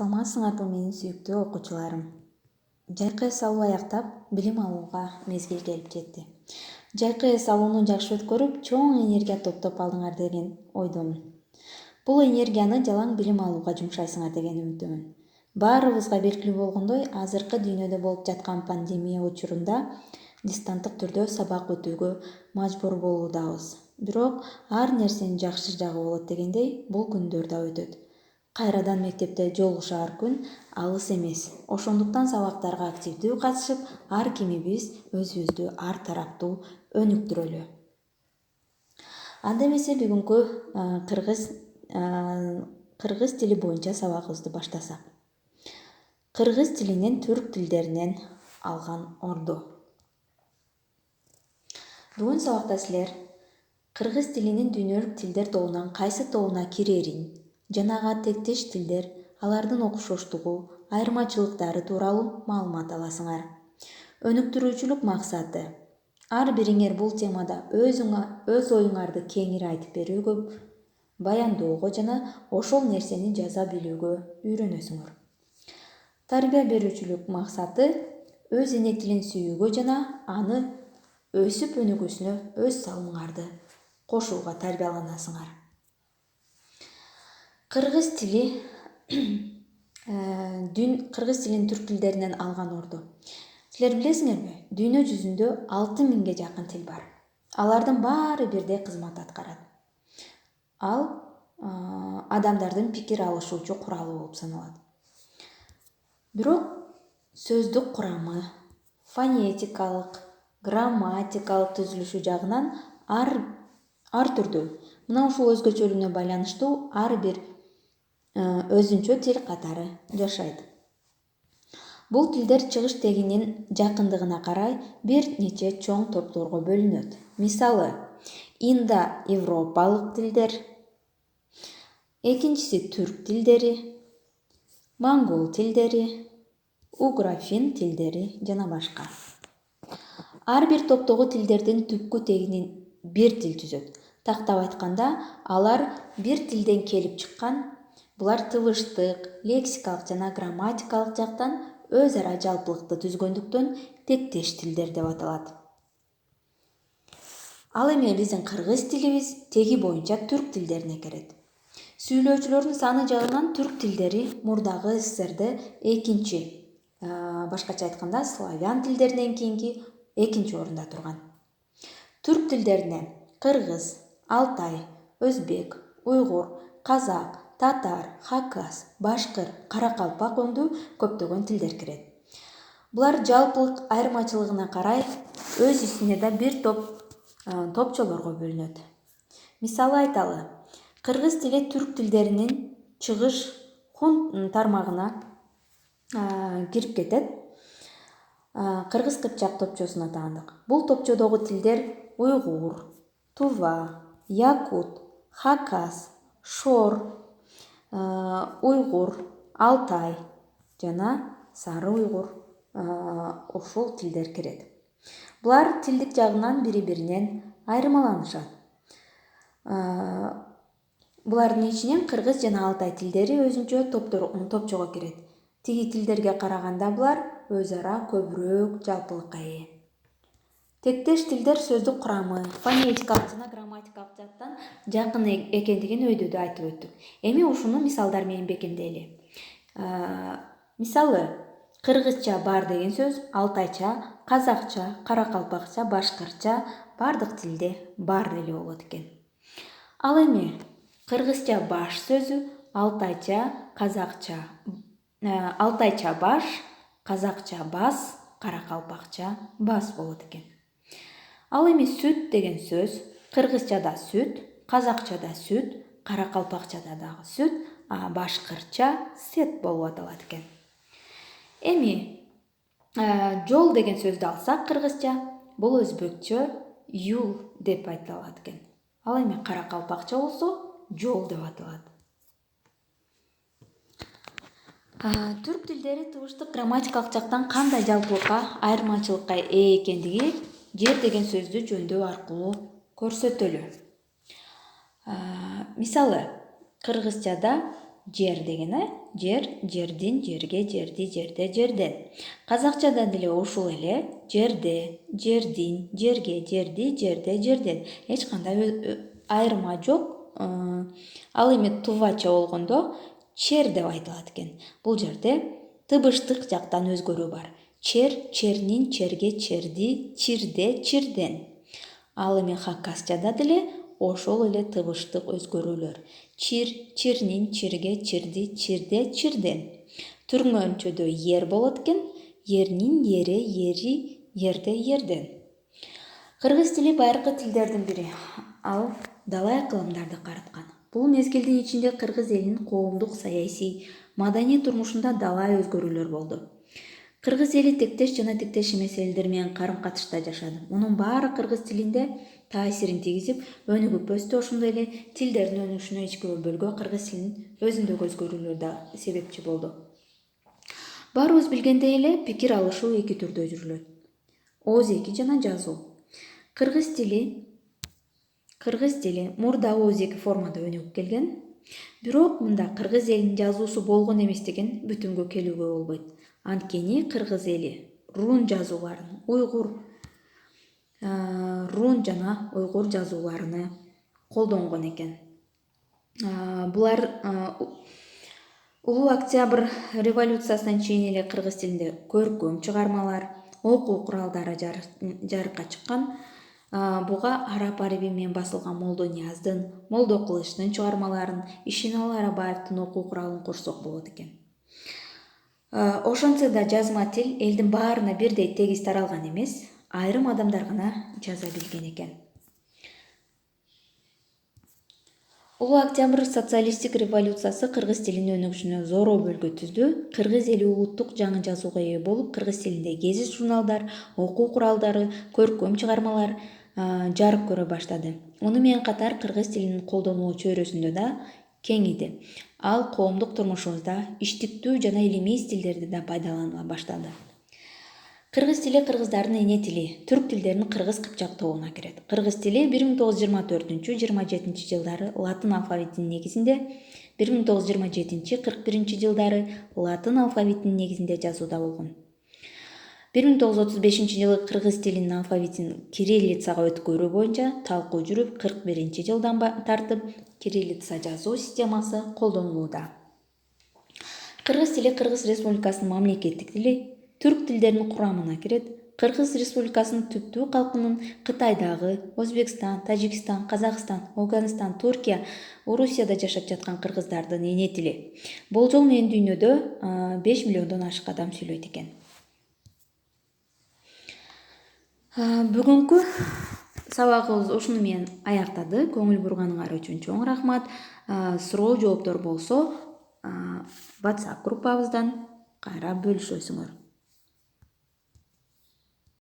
Саламатсыңарбы менин сүйүктүү окуучуларым. Жайкы эс алуу аяктап, билим алууга мезгил келип жетти. Жайкы эс алууну жакшы өткөрүп, чоң энергия топтоп алдыңар деген ойдомун. Бул энергияны жалаң билим алууга жумшайсыңар деген үмүттөмүн. Баарыбызга белгилүү болгондой, азыркы дүйнөдө болуп жаткан пандемия учурунда дистанттык түрдө сабак өтүүгө мажбур болуудабыз. Бирок ар нерсенин жакшы жагы болот дегендей, бул күндөр да өтөт. Кайрадан мектепте жолугушаар күн алыс эмес. Ошондуктан сабактарга активдүү катышып, ар кимибиз өзүбүздү ар тараптуу өнүктүрөлү. Анда эмесе бүгүнкү кыргыз тили боюнча сабагыбызды баштасак. Кыргыз тилинин түрк тилдеринен алган орду. Бүгүн сабакта силер кыргыз тилинин дүйнөлүк тилдер тобунан кайсы тобуна кирерин, жанага тектеш тилдер, алардын окшоштугу, айырмачылыктары тууралуу маалымат аласыңар. Өнүктүрүүчүлүк максаты: ар бириңер бул темада өз оюңарды кеңири айтып берүүгө, баяндоого жана ошол нерсени жаза билүүгө үйрөнөсүңөр. Тарбия берүүчүлүк максаты: өз эне тилин сүйүүгө жана аны өсүп өнүгүүсүнө өз салымыңарды кошууга тарбияланасыңар. Кыргыз тилин түрк тилдеринен алган орду. Силер билесиңерби? Дүйнө жүзүндө 6000ге жакын тил бар. Алардын баары бирдей кызмат аткарат. Ал адамдардын пикир алышуучу куралы болуп саналат. Бирок сөздүк курамы, фонетикалык, грамматикалык түзүлүшү жагынан ар түрдүү. Мына ушул өзгөчөлүгүнө байланыштуу ар бир өзүнчө тил катары жашайт. Бул тилдер чыгыш тегинин жакындыгына карай бир нече чоң топторго бөлүнөт. Мисалы, индо-европалык тилдер, экинчиси түрк тилдери, моңгол тилдери, угро-фин тилдери жана башка. Ар бир топтогу тилдердин түпкү тегинин бир тил түзөт. Тактап айтканда, алар бир тилден келип чыккан. Булар тыбыштык, лексикалык жана грамматикалык жактан өз ара жалпылыкты түзгөндүктөн тектеш тилдер деп аталат. Ал эми биздин кыргыз тилибиз теги боюнча түрк тилдерине кирет. Сүйлөөчүлөрдүн саны жагынан түрк тилдери мурдагы СССРде экинчи, башкача айтканда славян тилдеринен кийинки экинчи орунда турган. Түрк тилдерине кыргыз, алтай, өзбек, уйгур, казак, татар, хакас, башкыр, каракалпак өңдүү көптөгөн тилдер кирет. Булар жалпылык айырмачылыгына карай өз ичине да бир топчолорго бөлүнөт. Мисалы айталы, кыргыз тили түрк тилдеринин чыгыш хун тармагына кирип кетет. Кыргыз кыпчак топчосуна таандык. Бул топчодогу тилдер уйгур, тува, якут, хакас, шор, уйгур, алтай жана сары уйгур ушул тилдер кирет. Булар тилдик жагынан бири-биринен айырмаланышат. Булардын ичинен кыргыз жана алтай тилдери өзүнчө топчого кирет. Тиги тилдерге караганда булар өз ара көбүрөөк жалпылыкка ээ. Тектеш тилдер сөздүк курамы, фонетикалык жана грамматикалык жактан жакын экендигин өйдө да айтып өттүк. Эми ушуну мисалдар менен бекемдейли. Мисалы, кыргызча бар деген сөз алтайча, казакча, каракалпакча, башкырча бардык тилде бар эле болот экен. Ал эми кыргызча баш сөзү алтайча баш, казакча бас, каракалпакча бас болот экен. Ал эми сүт деген сөз кыргызчада сүт, казакчада сүт, каракалпакчада дагы сүт, башкырча сет болуп аталат экен. Эми жол деген сөздү алсак кыргызча, бул өзбекчө юл деп айтылат экен. Ал эми каракалпакча болсо жол деп аталат. Түрк тилдери тыбыштык грамматикалык жактан кандай жалпылыкка, айырмачылыкка ээ экендиги жер деген сөздү жөндөө аркылуу көрсөтөлү. Мисалы, кыргызчада Жер деген жер, жердин, жерге, жерди, жерде, жерден. Казакчада деле ушул эле жерде, жердин, жерге, жерди, жерде, жерден. Эч кандай айырма жок. Ал эми тувача болгондо чер деп айтылат экен. Бул жерде тыбыштык жактан өзгөрүү бар. Чер, чернин, черге, черди, чирде, чирден. Ал эми хакасчада деле ошол эле тыбыштык өзгөрүүлөр. Чир, чирнин, чирге, чирди, чирде, чирден. Түрмөнчөдө ер болот экен. Ернин, ере, ери, ерде, ерден. Кыргыз тили байыркы тилдердин бири. Ал далай кылымдарды карыткан. Бул мезгилдин ичинде кыргыз элинин коомдук, саясий, маданий турмушунда далай өзгөрүүлөр болду. Кыргыз эли тектеш жана тектеш эмес элдер менен карым-катышта жашады. Мунун баары кыргыз тилинде таасирин тийгизип, өнүгүп өстү. Ошондой эле тилдердин өнүгүшүнө эч бөлгө кыргыз тилинин өзүндөгү өзгөрүүлөр да себепчи болду. Баарыбыз билгендей эле пикир алышуу эки түрдө жүрүлөт. Оозеки жана жазуу. Кыргыз тили мурда оозеки формада өнүгүп келген. Бирок мында кыргыз элинин жазуусу болгон эмес деген бүтүнгө келүүгө болбойт. Анткени кыргыз эли рун жазууларын, рун жана уйгур жазууларыны колдонгон экен. Булар Улуу Октябрь революциясынан чейин эле кыргыз тилинде көркөм чыгармалар, окуу куралдары жарыкка чыккан. Буга Арап Ариби менен басылган Молдо Нияздын, Молдо Кылычтын чыгармаларын, Ишеналы Арабаевдин окуу куралын курсок болот экен. Ошентсе да жазма тил элдин баарына бирдей тегиз таралган эмес, айрым адамдар гана жаза билген экен. Улуу Октябрь социалисттик революциясы кыргыз тилинин өнүгүшүнө зороо бөлгү түздү. Кыргыз эли улуттук жаңы жазууга ээ болуп, кыргыз тилинде гезит журналдар, окуу куралдары, көркөм чыгармалар жарык көрө баштады. Муну менен катар кыргыз тилинин колдонулуу чөйрөсүндө да кеңиди. Ал коомдук турмушубузда иштиктүү жана илимий стилдерди да пайдаланыла баштады. Кыргыз тили кыргыздардын эне тили, түрк тилдеринин кыргыз кыпчак тобуна кирет. Кыргыз тили 1924-27 жылдары латын алфавитинин негизинде, 1927-41 жылдары латын алфавитинин негизинде жазууда болгон. 1935 жылы кыргыз тилинин алфавитин кириллицага өткөрүү боюнча талкуу жүрүп, 41 жылдан тартып кириллица жазуу системасы колдонулууда. Кыргыз тили Кыргыз Республикасынын мамлекеттик тили, түрк тилдеринин курамына кирет. Кыргыз Республикасынын түптүү калкынын Кытайдагы, Өзбекстан, Тажикстан, Казакстан, Афганистан, Туркия, Орусияда жашап жаткан кыргыздардын эне тили. Болжол менен дүйнөдө 5 миллиондон ашык адам сүйлөйт экен. Бүгүнкү сабагыбыз ушуну менен аяктады. Көңүл бурганыңар үчүн чоң рахмат. Суроо жооптор болсо WhatsApp группабыздан кайра бөлүшөсүңөр.